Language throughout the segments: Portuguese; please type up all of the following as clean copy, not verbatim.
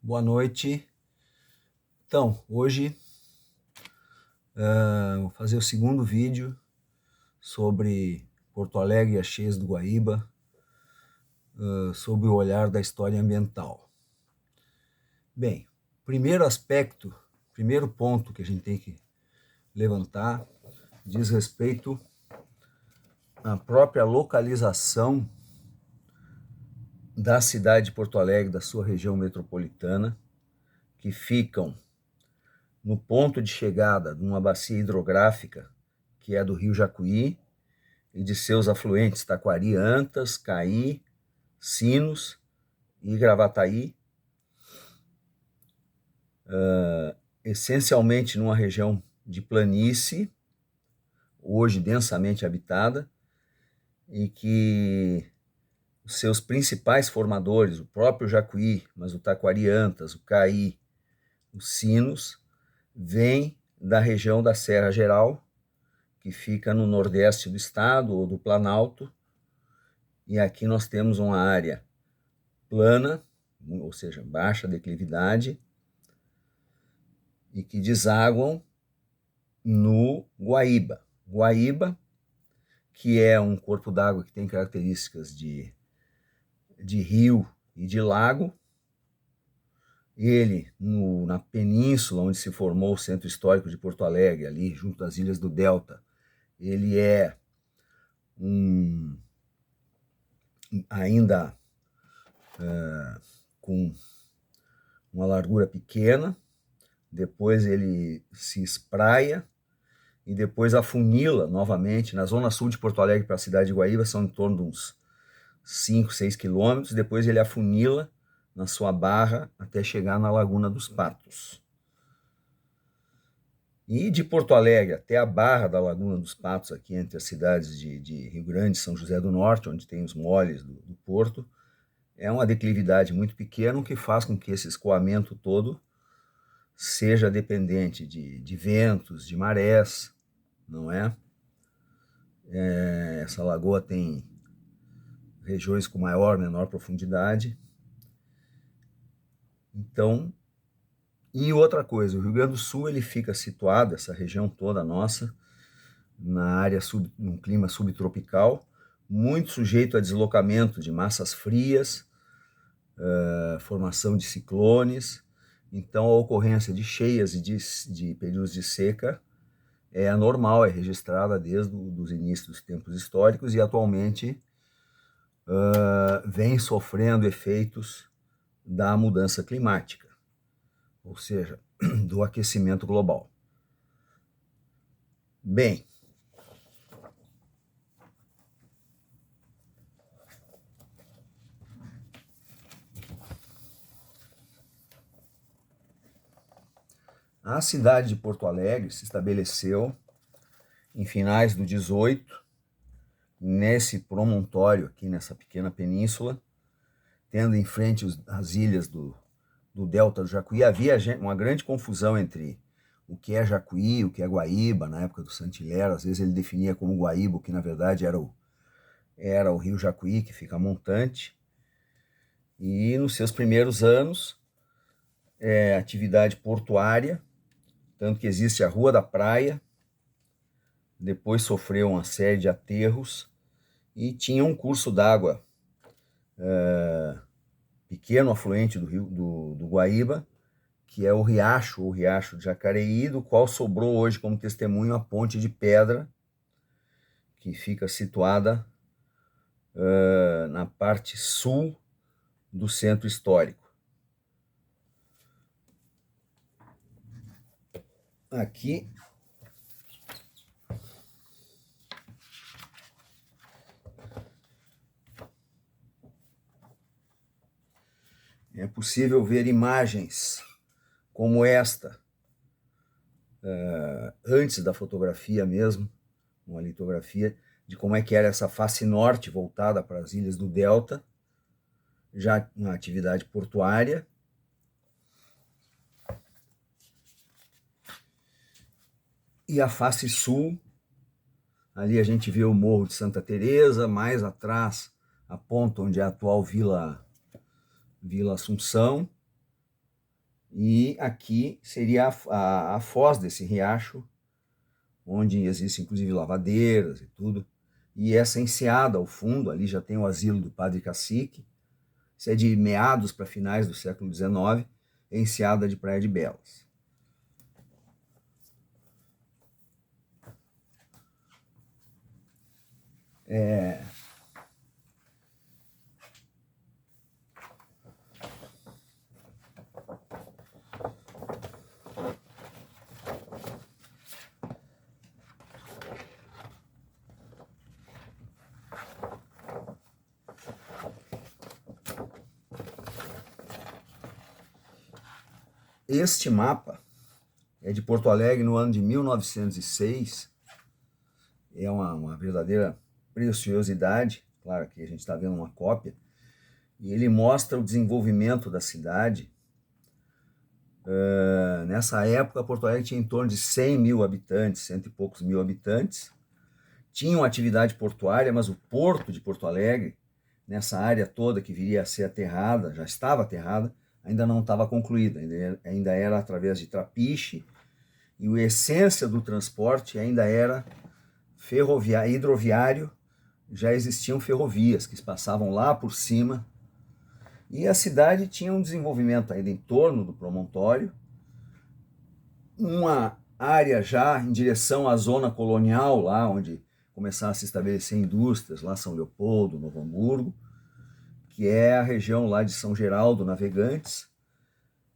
Boa noite. Então, hoje vou fazer o segundo vídeo sobre Porto Alegre e as cheias do Guaíba, sob o olhar da história ambiental. Bem, primeiro ponto que a gente tem que levantar diz respeito à própria localização da cidade de Porto Alegre, da sua região metropolitana, que ficam no ponto de chegada de uma bacia hidrográfica, que é do Rio Jacuí, e de seus afluentes Taquari, Antas, Caí, Sinos e Gravataí, essencialmente numa região de planície, hoje densamente habitada, e que os seus principais formadores, o próprio Jacuí, mas o Taquari, Antas, o Caí, os Sinos, vêm da região da Serra Geral, que fica no nordeste do estado, ou do Planalto, e aqui nós temos uma área plana, ou seja, baixa declividade, e que desaguam no Guaíba. Guaíba, que é um corpo d'água que tem características de rio e de lago. Ele, na península onde se formou o Centro Histórico de Porto Alegre, ali junto às Ilhas do Delta, ele é ainda com uma largura pequena, depois ele se espraia e depois afunila novamente. Na zona sul de Porto Alegre para a cidade de Guaíba são em torno de uns 5, 6 quilômetros, depois ele afunila na sua barra até chegar na Laguna dos Patos. E de Porto Alegre até a barra da Laguna dos Patos, aqui entre as cidades de Rio Grande e São José do Norte, onde tem os moles do porto, é uma declividade muito pequena, o que faz com que esse escoamento todo seja dependente de ventos, de marés, não é? Essa lagoa tem regiões com maior, menor profundidade. Então, e outra coisa, o Rio Grande do Sul ele fica situado, essa região toda nossa, na área num clima subtropical, muito sujeito a deslocamento de massas frias, formação de ciclones. Então, a ocorrência de cheias e de períodos de seca é anormal, é registrada desde os inícios dos tempos históricos e atualmente vem sofrendo efeitos da mudança climática, ou seja, do aquecimento global. Bem, a cidade de Porto Alegre se estabeleceu em finais do 18, nesse promontório aqui, nessa pequena península, tendo em frente as ilhas do delta do Jacuí. Havia uma grande confusão entre o que é Jacuí, o que é Guaíba, na época do Saint-Hilaire. Às vezes ele definia como Guaíba, o que na verdade era o rio Jacuí, que fica montante. E nos seus primeiros anos, atividade portuária, tanto que existe a Rua da Praia, depois sofreu uma série de aterros e tinha um curso d'água pequeno afluente do rio do Guaíba, que é o Riacho de Jacareí, do qual sobrou hoje como testemunho a Ponte de Pedra, que fica situada na parte sul do centro histórico. Aqui é possível ver imagens como esta, antes da fotografia mesmo, uma litografia, de como é que era essa face norte voltada para as ilhas do Delta, já na atividade portuária. E a face sul, ali a gente vê o Morro de Santa Teresa, mais atrás a ponta onde é a atual Vila Assunção, E aqui seria a foz desse riacho, onde existem inclusive lavadeiras e tudo. E essa enseada ao fundo, ali já tem o asilo do Padre Cacique. Isso é de meados para finais do século XIX, enseada de Praia de Belas. Este mapa é de Porto Alegre no ano de 1906. É uma verdadeira preciosidade. Claro que a gente está vendo uma cópia. E ele mostra o desenvolvimento da cidade. Nessa época, Porto Alegre tinha em torno de 100 mil habitantes, cento e poucos mil habitantes. Tinham atividade portuária, mas o porto de Porto Alegre, nessa área toda que viria a ser aterrada, já estava aterrada, ainda não estava concluída, ainda era através de trapiche, e a essência do transporte ainda era ferroviário, hidroviário, já existiam ferrovias que passavam lá por cima, e a cidade tinha um desenvolvimento ainda em torno do promontório, uma área já em direção à zona colonial, lá onde começaram a se estabelecer indústrias, lá São Leopoldo, Novo Hamburgo, que é a região lá de São Geraldo, Navegantes,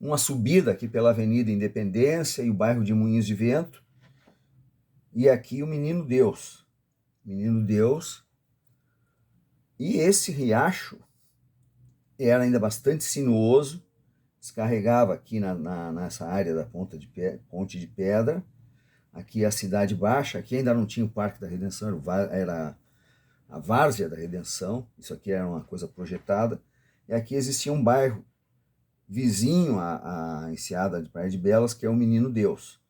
uma subida aqui pela Avenida Independência e o bairro de Moinhos de Vento, e aqui o Menino Deus. Menino Deus. E esse riacho era ainda bastante sinuoso, descarregava aqui nessa área da Ponte de Pedra, aqui a Cidade Baixa, aqui ainda não tinha o Parque da Redenção, era a Várzea da Redenção, isso aqui era uma coisa projetada, e aqui existia um bairro vizinho à enseada de Praia de Belas, que é o Menino Deus.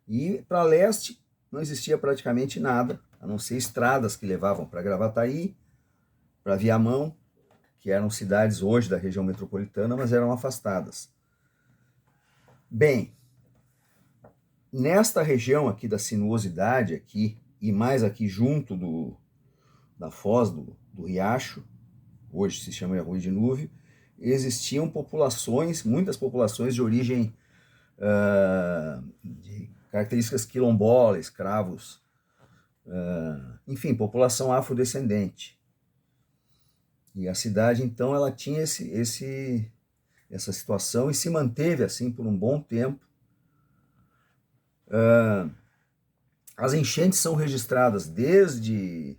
E para leste não existia praticamente nada, a não ser estradas que levavam para Gravataí, para Viamão, que eram cidades hoje da região metropolitana, mas eram afastadas. Bem, nesta região aqui da sinuosidade, aqui, e mais aqui junto da foz do riacho, hoje se chama Arroio de Núvio, existiam populações, muitas populações de origem, de características quilombola, escravos, enfim, população afrodescendente. E a cidade, então, ela tinha essa situação e se manteve assim por um bom tempo. As enchentes são registradas desde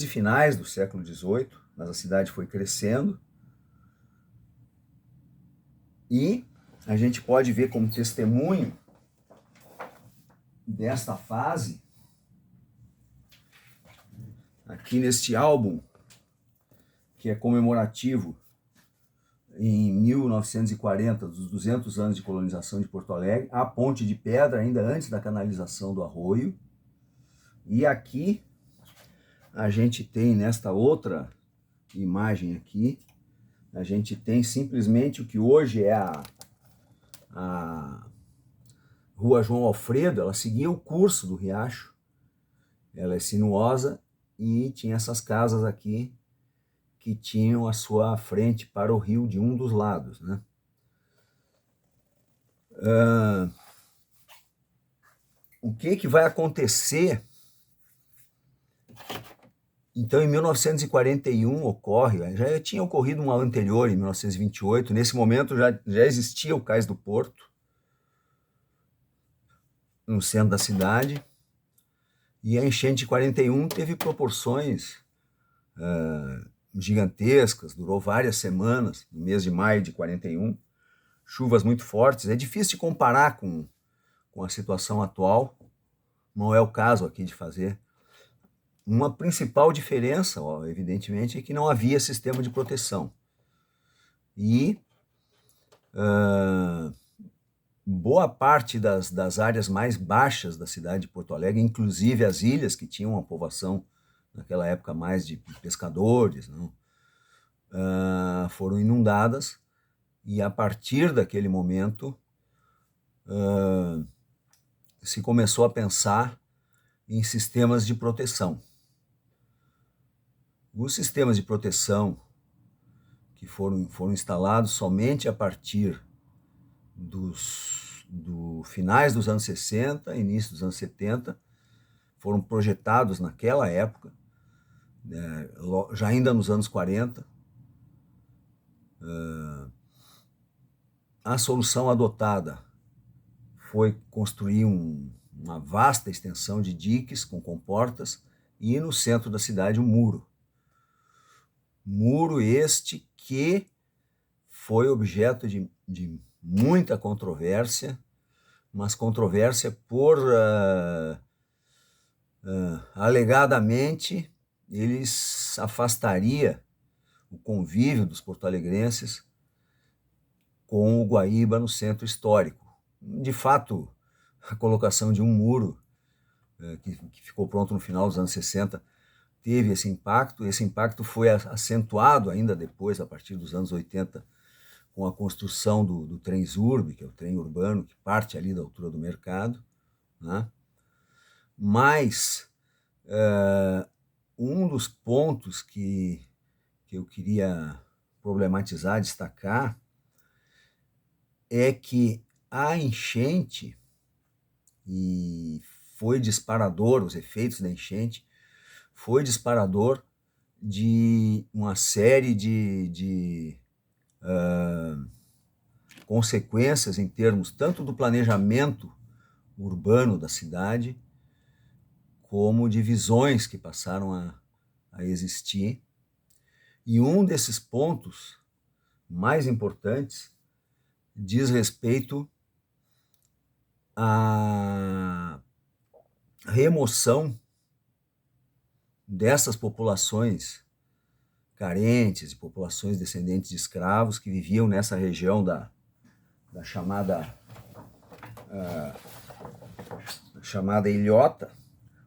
finais do século XVIII, mas a cidade foi crescendo. E a gente pode ver como testemunho desta fase, aqui neste álbum, que é comemorativo em 1940, dos 200 anos de colonização de Porto Alegre, a Ponte de Pedra, ainda antes da canalização do arroio. E aqui a gente tem, nesta outra imagem aqui, a gente tem simplesmente o que hoje é a Rua João Alfredo. Ela seguia o curso do riacho, ela é sinuosa e tinha essas casas aqui que tinham a sua frente para o rio de um dos lados, né? O que vai acontecer? Então, em 1941 ocorre, já tinha ocorrido uma anterior, em 1928, nesse momento já existia o Cais do Porto, no centro da cidade, e a enchente de 41 teve proporções gigantescas, durou várias semanas, no mês de maio de 41, chuvas muito fortes. É difícil de comparar com a situação atual, não é o caso aqui de fazer. Uma principal diferença, evidentemente, é que não havia sistema de proteção. E boa parte das áreas mais baixas da cidade de Porto Alegre, inclusive as ilhas, que tinham uma povoação naquela época mais de pescadores, não, foram inundadas, E a partir daquele momento, se começou a pensar em sistemas de proteção. Os sistemas de proteção que foram instalados somente a partir finais dos anos 60, início dos anos 70, foram projetados naquela época, já ainda nos anos 40. A solução adotada foi construir uma vasta extensão de diques com comportas e no centro da cidade um muro. Muro este que foi objeto de muita controvérsia, mas controvérsia por alegadamente eles afastaria o convívio dos porto-alegrenses com o Guaíba no centro histórico. De fato, a colocação de um muro que ficou pronto no final dos anos 60 teve esse impacto. Esse impacto foi acentuado ainda depois, a partir dos anos 80, com a construção do Trenzurb, que é o trem urbano que parte ali da altura do mercado, né? Mas um dos pontos que eu queria problematizar, destacar, é que a enchente, e foi disparador, os efeitos da enchente, foi disparador de uma série de consequências em termos tanto do planejamento urbano da cidade, como de visões que passaram a existir. E um desses pontos mais importantes diz respeito à remoção dessas populações carentes, de populações descendentes de escravos que viviam nessa região da chamada Ilhota.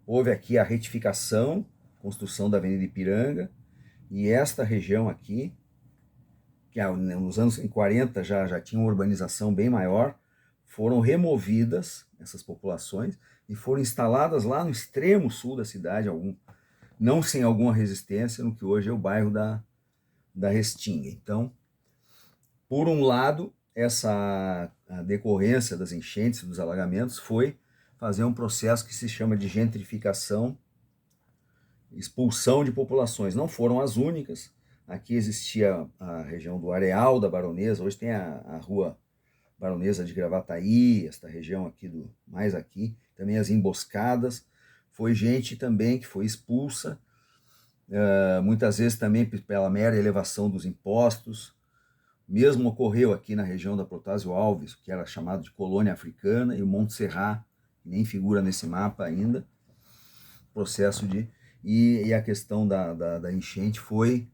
Houve aqui a retificação, construção da Avenida Ipiranga, e esta região aqui, que nos anos 40 já tinha uma urbanização bem maior, foram removidas essas populações e foram instaladas lá no extremo sul da cidade, não sem alguma resistência, no que hoje é o bairro da Restinga. Então, por um lado, a decorrência das enchentes, dos alagamentos, foi fazer um processo que se chama de gentrificação, expulsão de populações. Não foram as únicas. Aqui existia a região do Areal da Baronesa, hoje tem a rua Baronesa de Gravataí, esta região aqui, mais aqui, também as emboscadas. Foi gente também que foi expulsa, muitas vezes também pela mera elevação dos impostos. Mesmo ocorreu aqui na região da Protásio Alves, que era chamado de colônia africana, e o Monte Serrat, que nem figura nesse mapa ainda. Processo de... E a questão da enchente foi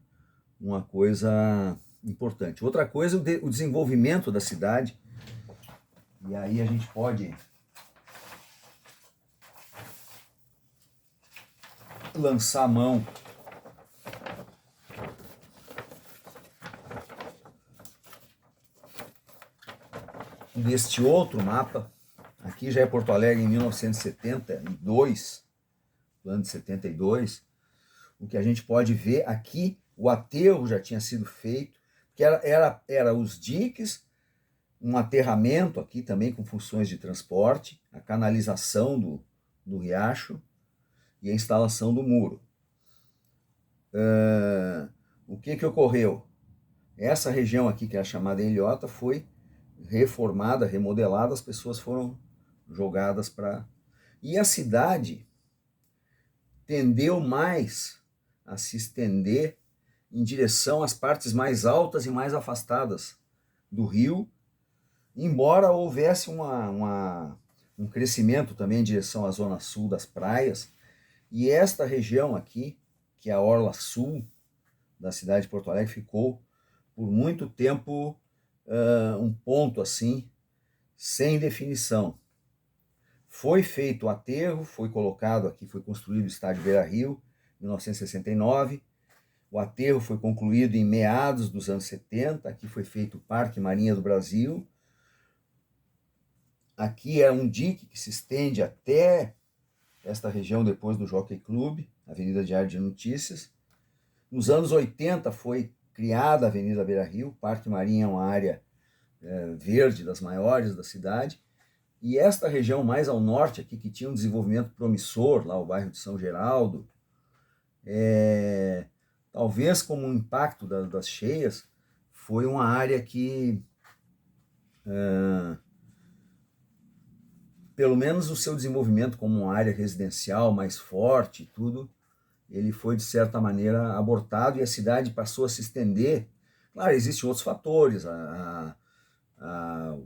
uma coisa importante. Outra coisa, o desenvolvimento da cidade. E aí a gente pode lançar a mão deste outro mapa. Aqui já é Porto Alegre em 1972, plano de 72. O que a gente pode ver aqui, o aterro já tinha sido feito, que era os diques, um aterramento aqui também com funções de transporte, a canalização do riacho e a instalação do muro. O que ocorreu? Essa região aqui, que é a chamada Ilhota, foi reformada, remodelada, as pessoas foram jogadas para... E a cidade tendeu mais a se estender em direção às partes mais altas e mais afastadas do rio, embora houvesse um crescimento também em direção à zona sul das praias. E esta região aqui, que é a orla sul da cidade de Porto Alegre, ficou por muito tempo um ponto assim, sem definição. Foi feito o aterro, foi colocado aqui, foi construído o estádio Beira-Rio, em 1969, O aterro foi concluído em meados dos anos 70, aqui foi feito o Parque Marinha do Brasil. Aqui é um dique que se estende até esta região depois do Jockey Club, Avenida Diário de Notícias. Nos anos 80 foi criada a Avenida Beira-Rio, Parque Marinha é uma área verde das maiores da cidade. E esta região mais ao norte aqui, que tinha um desenvolvimento promissor, lá o bairro de São Geraldo, talvez como um impacto das cheias, foi uma área que, pelo menos o seu desenvolvimento como uma área residencial mais forte e tudo, ele foi de certa maneira abortado e a cidade passou a se estender. Claro, existem outros fatores,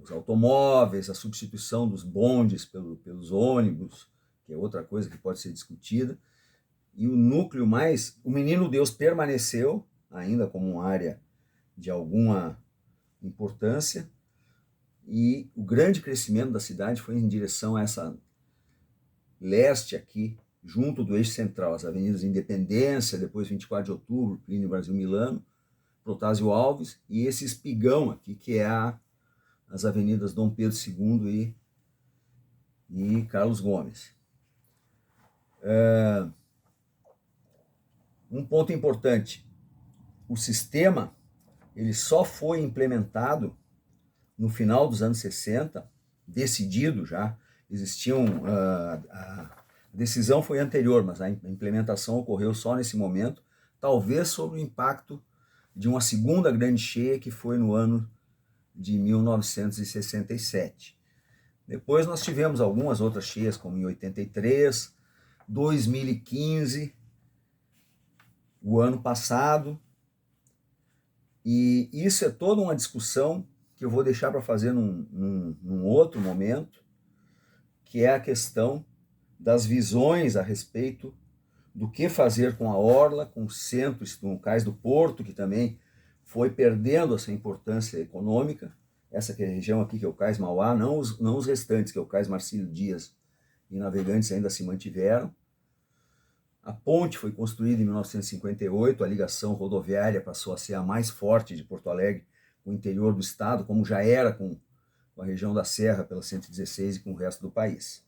os automóveis, a substituição dos bondes pelos ônibus, que é outra coisa que pode ser discutida. E o núcleo mais... O Menino Deus permaneceu ainda como uma área de alguma importância, e o grande crescimento da cidade foi em direção a essa leste aqui, junto do eixo central, as avenidas Independência, depois 24 de Outubro, Plínio Brasil Milano, Protásio Alves, e esse espigão aqui, que é as avenidas Dom Pedro II e Carlos Gomes. Um ponto importante, o sistema ele só foi implementado no final dos anos 60, decidido já, a decisão foi anterior, mas a implementação ocorreu só nesse momento, talvez sob o impacto de uma segunda grande cheia que foi no ano de 1967. Depois nós tivemos algumas outras cheias, como em 83, 2015, o ano passado, e isso é toda uma discussão que eu vou deixar para fazer num outro momento, que é a questão das visões a respeito do que fazer com a orla, com o centro, com o Cais do Porto, que também foi perdendo essa importância econômica, essa que é a região aqui, que é o Cais Mauá, não os restantes, que é o Cais Marcílio Dias e Navegantes ainda se mantiveram. A ponte foi construída em 1958, a ligação rodoviária passou a ser a mais forte de Porto Alegre com o interior do estado, como já era com a região da Serra pela 116 e com o resto do país.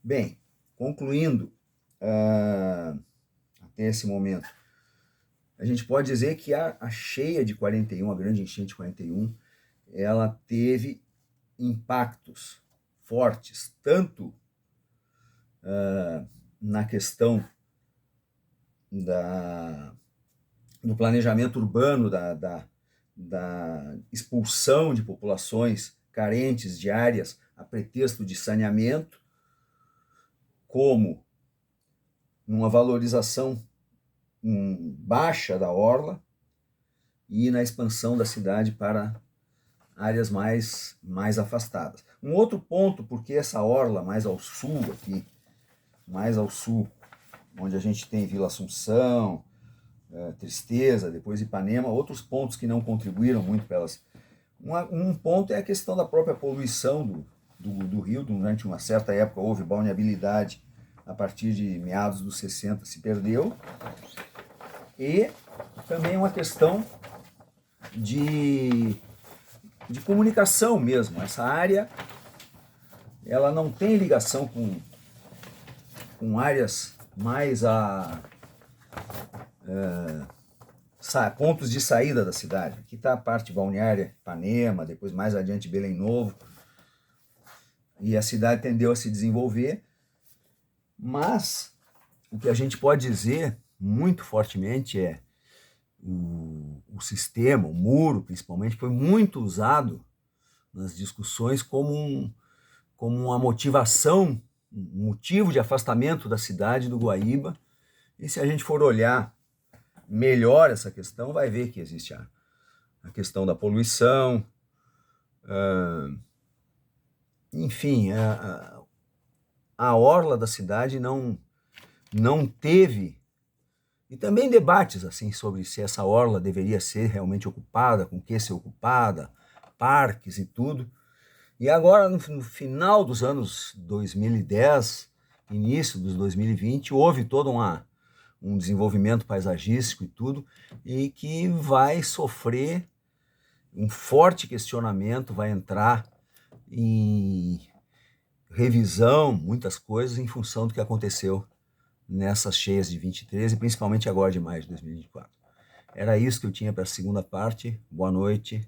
Bem, concluindo até esse momento, a gente pode dizer que a cheia de 41, a grande enchente de 41, ela teve impactos fortes, tanto na questão do planejamento urbano, da expulsão de populações carentes de áreas a pretexto de saneamento, como numa valorização baixa da orla e na expansão da cidade para áreas mais afastadas. Um outro ponto, porque essa orla mais ao sul aqui, mais ao sul, onde a gente tem Vila Assunção, Tristeza, depois Ipanema, outros pontos que não contribuíram muito para elas. Um ponto é a questão da própria poluição do rio. Durante uma certa época houve balneabilidade, a partir de meados dos 60 se perdeu. E também uma questão de comunicação mesmo. Essa área ela não tem ligação com áreas mais pontos de saída da cidade. Aqui está a parte balneária, Ipanema, depois mais adiante Belém Novo, e a cidade tendeu a se desenvolver, mas o que a gente pode dizer muito fortemente é o sistema, o muro principalmente, foi muito usado nas discussões como uma motivação, um motivo de afastamento da cidade do Guaíba. E se a gente for olhar melhor essa questão, vai ver que existe a questão da poluição, enfim, a orla da cidade não teve, e também debates assim sobre se essa orla deveria ser realmente ocupada, com que ser ocupada, parques e tudo. E agora, no final dos anos 2010, início dos 2020, houve toda um desenvolvimento paisagístico e tudo, e que vai sofrer um forte questionamento, vai entrar em revisão, muitas coisas, em função do que aconteceu nessas cheias de 23 e principalmente agora de maio de 2024. Era isso que eu tinha para a segunda parte. Boa noite.